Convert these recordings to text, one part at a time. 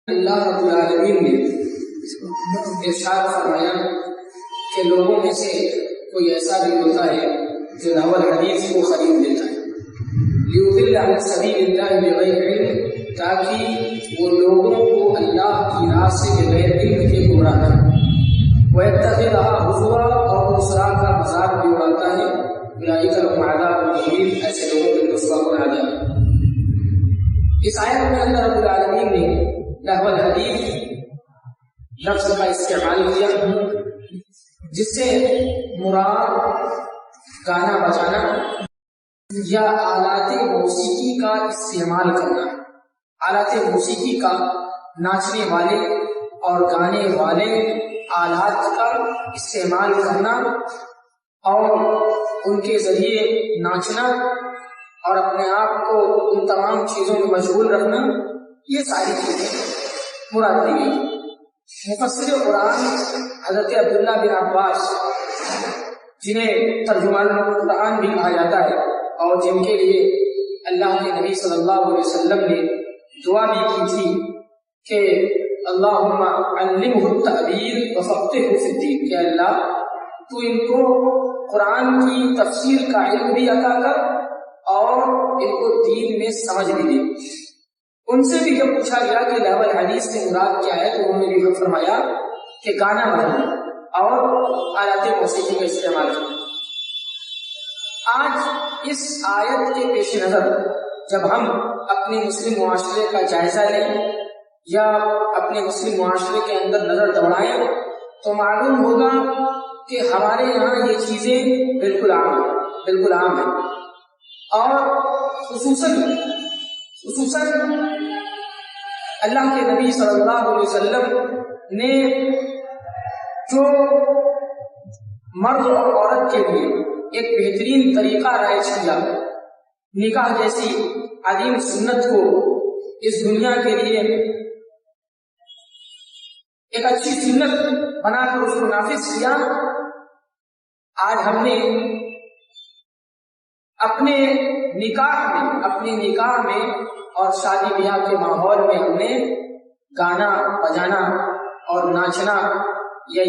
اللہ رب العالمین نے ارشاد فرمایا کہ لوگوں میں سے کوئی ایسا بھی ہوتا ہے جو نحو حدیث کو خرید لیتا ہے لیضل عن سبیل اللہ بغیر علم، تاکہ وہ لوگوں کو اللہ کی راہ سے بغیر علم کے گمراہ کرے، وَيَتَّخِذَهَا هُزُوًا، اور اس راہ کا مذاق بھی اڑاتا ہے، اولئک لهم عذاب مہین، ایسے لوگوں کے رسوا کو نہ جائے۔ اس آیت میں اللہ رب العالمین نے نحو الحدیث لفظ کا استعمال کیا، جس سے مراد گانا بجانا یا آلات موسیقی کا استعمال کرنا، آلات موسیقی کا ناچنے والے اور گانے والے آلات کا استعمال کرنا اور ان کے ذریعے ناچنا اور اپنے آپ کو ان تمام چیزوں میں مشغول رکھنا، یہ ساری چیزیں مراد دی گئی۔ مفسر قرآن حضرت عبداللہ بن عباس، جنہیں ترجمان قرآن بھی کہا جاتا ہے اور جن کے لیے اللہ کے نبی صلی اللہ علیہ وسلم نے دعا بھی کی تھی کہ اللہم علمہ التأویل وفقہہ فی الدین، کہ اللہ تو ان کو قرآن کی تفسیر کا علم بھی عطا کر اور ان کو دین میں سمجھ بھی دے۔ ان سے بھی جب پوچھا گیا کہ نحو الحدیث سے مراد کیا ہے تو انہوں نے بھی فرمایا کہ گانا بجانا اور آلات موسیقی کا استعمال کرنا۔ آج اس آیت کے پیش نظر جب ہم اپنے مسلم معاشرے کا جائزہ لیں یا اپنے مسلم معاشرے کے اندر نظر دوڑائیں تو معلوم ہوگا کہ ہمارے یہاں یہ چیزیں بالکل عام ہیں، اور خصوصاً اللہ کے نبی صلی اللہ علیہ وسلم نے جو مرد اور عورت کے لیے ایک بہترین طریقہ رائج کیا، نکاح جیسی عظیم سنت کو اس دنیا کے لیے ایک اچھی سنت بنا کر اس کو نافذ کیا، آج ہم نے اپنے نکاح میں اور شادی بیاہ کے ماحول میں ہم نے گانا بجانا اور ناچنا یا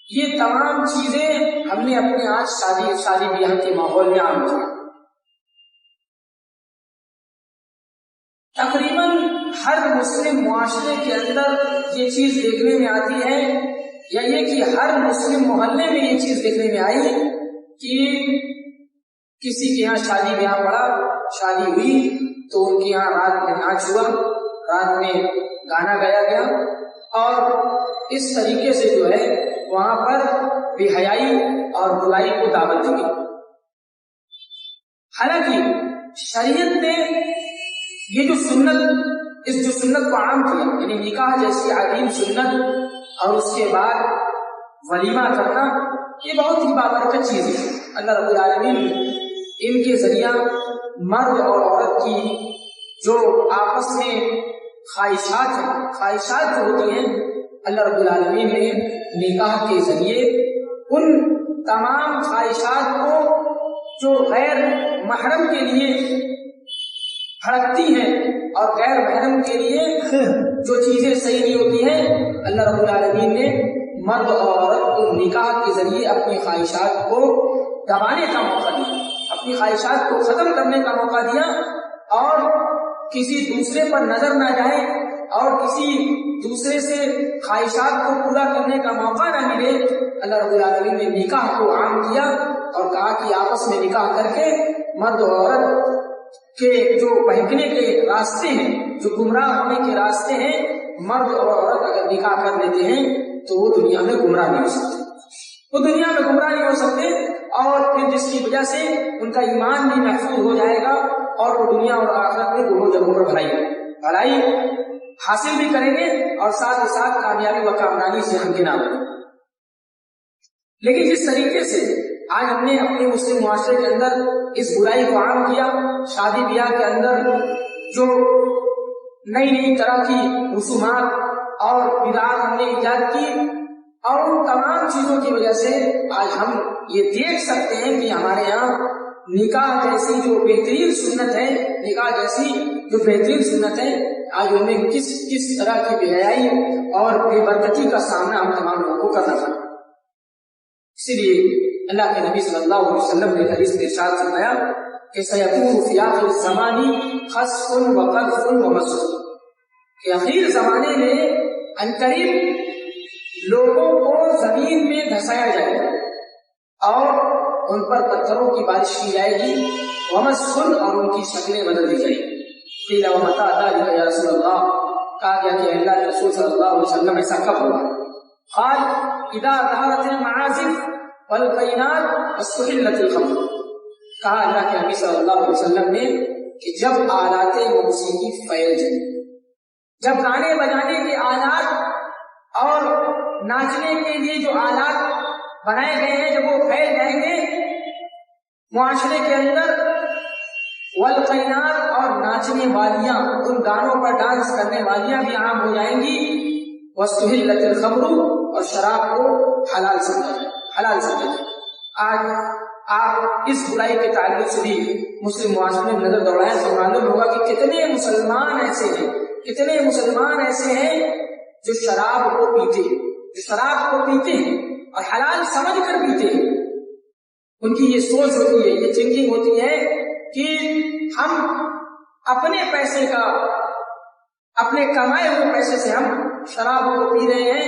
یہ تمام چیزیں ہم نے اپنے آج شادی بیاہ کے ماحول میں عام کیا۔ تقریباً ہر مسلم معاشرے کے اندر یہ چیز دیکھنے میں آتی ہے، یا یہ کہ ہر مسلم محلے میں یہ چیز دیکھنے میں آئی کہ کسی کے یہاں شادی بیاہ پڑا، شادی ہوئی تو ان کے یہاں رات میں ناچ ہوا، رات میں گانا گایا گیا، اور اس طریقے سے جو ہے وہاں پر بے حیائی اور برائی کو دعوت دی گئی۔ حالانکہ شریعت نے یہ جو سنت کو عام کیا، یعنی نکاح جیسی عظیم سنت اور اس کے بعد ولیمہ کرنا، یہ بہت ہی بابرکت چیز ہے۔ اللہ رب العالمین نے ان کے ذریعہ مرد اور عورت کی جو آپس میں خواہشات جو ہوتی ہیں، اللہ رب العالمین نے نکاح کے ذریعے ان تمام خواہشات کو جو غیر محرم کے لیے بھڑکتی ہیں اور غیر محرم کے لیے جو چیزیں صحیح نہیں ہوتی ہیں، اللہ رب العالمین نے مرد اور عورت کو نکاح کے ذریعے اپنی خواہشات کو دبانے کا موقع دیا، اپنی خواہشات کو ختم کرنے کا موقع دیا، اور کسی دوسرے پر نظر نہ جائے اور کسی دوسرے سے خواہشات کو پورا کرنے کا موقع نہ ملے۔ اللہ رب العالمین نے نکاح کو عام کیا اور کہا کہ آپس میں نکاح کر کے مرد اور عورت کے جو بہکنے کے راستے ہیں، جو گمراہ ہونے کے راستے ہیں، مرد اور عورت اگر نکاح کر لیتے ہیں تو وہ دنیا میں گمراہ نہیں ہو سکتے، اور پھر جس کی وجہ سے ان کا ایمان بھی محفوظ ہو جائے گا اور وہ دنیا اور آخرت میں دونوں جگہوں پر بھلائی حاصل بھی کریں گے اور ساتھ ہی ساتھ کامیابی و کامرانی سے ہمکنار ہوں گے۔ لیکن جس طریقے سے آج ہم نے اپنے مسلم معاشرے کے اندر اس برائی کو عام کیا، شادی بیاہ کے اندر جو نئی طرح کی رسومات اور بدعات ہم نے ایجاد کی، اور ان تمام چیزوں کی وجہ سے آج ہم یہ دیکھ سکتے ہیں کہ ہمارے یہاں نکاح جیسی جو بہترین سنت ہے آج ان میں کس کس طرح کی بے حیائی اور بے برکتی کا سامنا ہم تمام لوگوں کو کرنا پڑا۔ اسی لیے اللہ کے نبی صلی اللہ علیہ وسلم نے حدیث میں ارشاد فرمایا کہ سیکون فی آخر الزمان خسف و قذف و مسخ، کہ آخر زمانے میں عنقریب لوگوں کو زمین میں دھسایا جائے گا اور ان پر پتھروں کی بارش کی جائے گی، ومسخ اور ان کی شکلیں بدل دی جائیں گی۔ قیل ومتی ذلک یا رسول اللہ، کہا گیا کہ اللہ کے رسول صلی اللہ علیہ وسلم ایسا کب ہوگا؟ قال اذا ظهرت المعازف والقینات واستحلت الخمر، کہا اللہ کے نبی صلی اللہ علیہ وسلم نے کہ جب آلات موسیقی پھیل جائیں، جب گانے بجانے کے آلات اور ناچنے کے لیے جو آلات بنائے گئے ہیں جب وہ پھیل جائیں گے معاشرے کے اندر، والقینات اور ناچنے والیاں، ان گانوں پر ڈانس کرنے والیاں بھی عام ہو جائیں گی، واستحلت الخمر اور شراب کو حلال سمجھا جائے۔ آج آپ اس برائی کے تعلق سے بھی مسلم معاشرے میں نظر دوڑائیں تو معلوم ہوگا کہ کتنے مسلمان ایسے ہیں جو شراب کو پیتے ہیں اور حلال سمجھ کر پیتے ہیں۔ ان کی یہ سوچ ہوتی ہے، یہ تھنکنگ ہوتی ہے کہ ہم اپنے پیسے کا، اپنے کمائے ہوئے پیسے سے ہم شراب کو پی رہے ہیں۔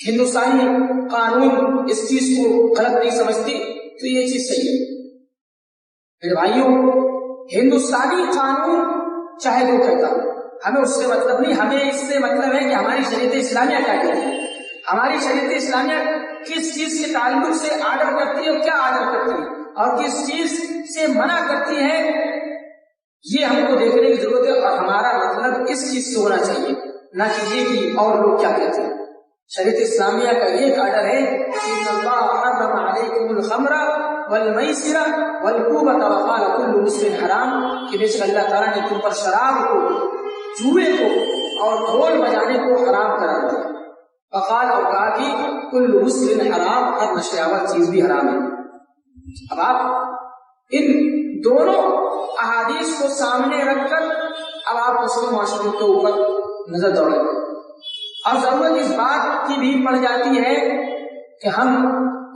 ہندوستانی قانون اس چیز کو غلط نہیں سمجھتی تو یہ چیز صحیح ہے۔ میرے بھائیوں، ہندوستانی قانون چاہے وہ کہتا ہو، ہمیں اس سے مطلب نہیں، ہمیں اس سے مطلب ہے کہ ہماری شریعت اسلامیہ کیا کہتی ہے، ہماری شریعت اسلامیہ کس چیز کے تعلق سے آرڈر کرتی ہے اور کیا آرڈر کرتی ہے اور کس چیز سے منع کرتی ہے، یہ ہم کو دیکھنے کی ضرورت ہے۔ اور ہمارا مطلب اس چیز سے ہونا چاہیے، نہ کہ یہ کہ اور لوگ کیا کہتے ہیں۔ شریعت اسلامیہ کا ایک آرڈر ہے کہ اللہ حرم علیکم الخمر والمیسر والکوبۃ وقال کل مسکر حرام، کہ بے شک اللہ تعالیٰ نے تم پر شراب کو، جوئے کو اور ڈھول بجانے کو حرام قرار دیا۔ وقال، اور کہا کہ کل مسکر حرام، ہر نشے آور چیز بھی حرام ہے۔ اب آپ ان دونوں احادیث کو سامنے رکھ کر اب آپ مسلم معاشرے کے اوپر نظر دوڑیں، اور ضرورت اس بات کی بھی پڑ جاتی ہے کہ ہم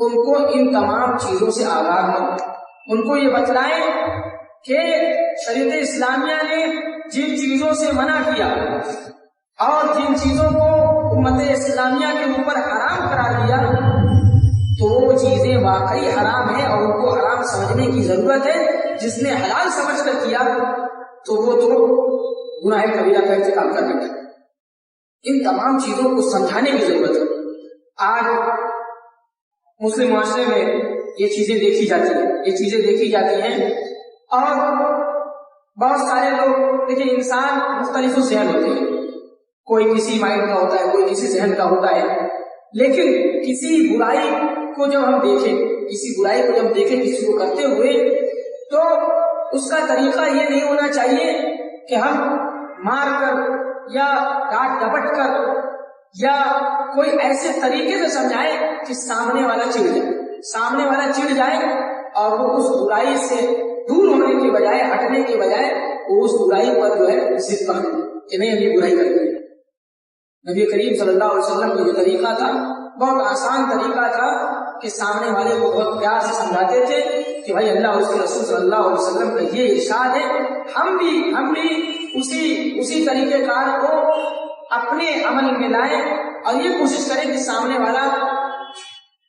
ان کو ان تمام چیزوں سے آگاہ کریں، ان کو یہ بتلائیں کہ شریعت اسلامیہ نے جن چیزوں سے منع کیا اور جن چیزوں کو امت اسلامیہ کے اوپر حرام قرار دیا تو وہ چیزیں واقعی حرام ہیں اور ان کو حرام سمجھنے کی ضرورت ہے۔ جس نے حلال سمجھ کر کیا تو وہ تو گناہ کبیرہ کا ارتکاب کر بیٹھا۔ ان تمام چیزوں کو سمجھانے کی ضرورت ہے۔ آج مسلم معاشرے میں یہ چیزیں دیکھی جاتی ہیں اور بہت سارے لوگ، دیکھیں انسان مختلف ذہن ہوتے ہیں، کوئی کسی مائنڈ کا ہوتا ہے، کوئی کسی ذہن کا ہوتا ہے، لیکن کسی برائی کو جب ہم دیکھیں کسی کو کرتے ہوئے تو اس کا طریقہ یہ نہیں ہونا چاہیے کہ ہم مار کر یا ڈانٹ ڈپٹ کر یا کوئی ایسے طریقے سے سمجھائے کہ سامنے والا چڑ جائے اور وہ اس برائی سے دور ہونے کے بجائے، ہٹنے کے بجائے وہ اس برائی پر جو ہے ضد پکڑے کہ نہیں ہم یہ برائی کریں گے۔ نبی کریم صلی اللہ علیہ وسلم کا یہ طریقہ تھا، بہت آسان طریقہ تھا کہ سامنے والے کو بہت پیار سے سمجھاتے تھے کہ بھائی اللہ اور اس کے رسول صلی اللہ علیہ وسلم کا یہ ارشاد ہے، ہم بھی اسی طریقہ کار کو اپنے عمل میں لائیں اور یہ کوشش کریں کہ سامنے والا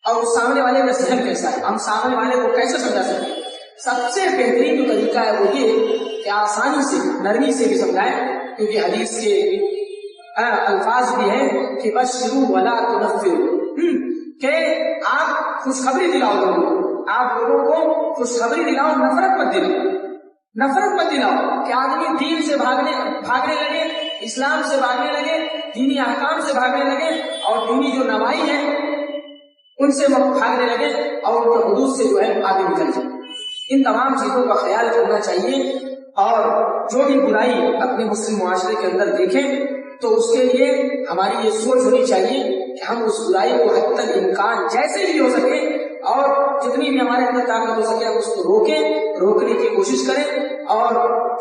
اور سامنے والے کا ذہن کیسا ہے، ہم سامنے والے کو کیسے سمجھا سکیں۔ سب سے بہترین جو طریقہ ہے وہ یہ کہ آسانی سے، نرمی سے بھی سمجھائیں، کیونکہ حدیث کے الفاظ بھی ہیں کہ بشروا ولا تنفروا، کہ آپ خوشخبری دلاؤ لوگوں کو خوشخبری دلاؤ، نفرت مت دلاؤ کہ آدمی دین سے بھاگنے لگے، اسلام سے بھاگنے لگے، دینی احکام سے بھاگنے لگے اور دینی جو نوائی ہیں ان سے بھاگنے لگے اور ان کے حدود سے جو ہے آگے نکل جائے۔ ان تمام چیزوں کا خیال کرنا چاہیے اور جو بھی برائی اپنے مسلم معاشرے کے اندر دیکھیں تو اس کے لیے ہماری یہ سوچ ہونی چاہیے کہ ہم اس برائی کو حد تک امکان جیسے بھی ہو سکے اور جتنی بھی ہمارے اندر طاقت ہو سکے ہم اس کو روکنے کی کوشش کریں اور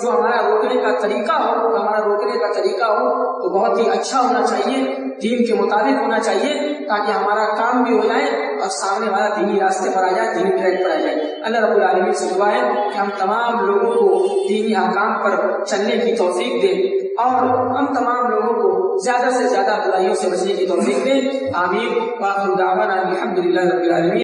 جو ہمارا روکنے کا طریقہ ہو تو بہت ہی اچھا ہونا چاہیے، دین کے مطابق ہونا چاہیے، تاکہ ہمارا کام بھی ہو جائے اور سامنے والا دینی راستے پر آ جائے، دینی ٹریک پر آ جائے۔ اللہ رب العالمین سے دعا ہے کہ ہم تمام لوگوں کو دینی احکام پر چلنے کی توفیق دے اور ہم تمام لوگوں کو زیادہ سے زیادہ برائیوں سے بچنے کی توفیق دے۔ آمین۔ وآخر دعوانا الحمدللہ رب العالمین۔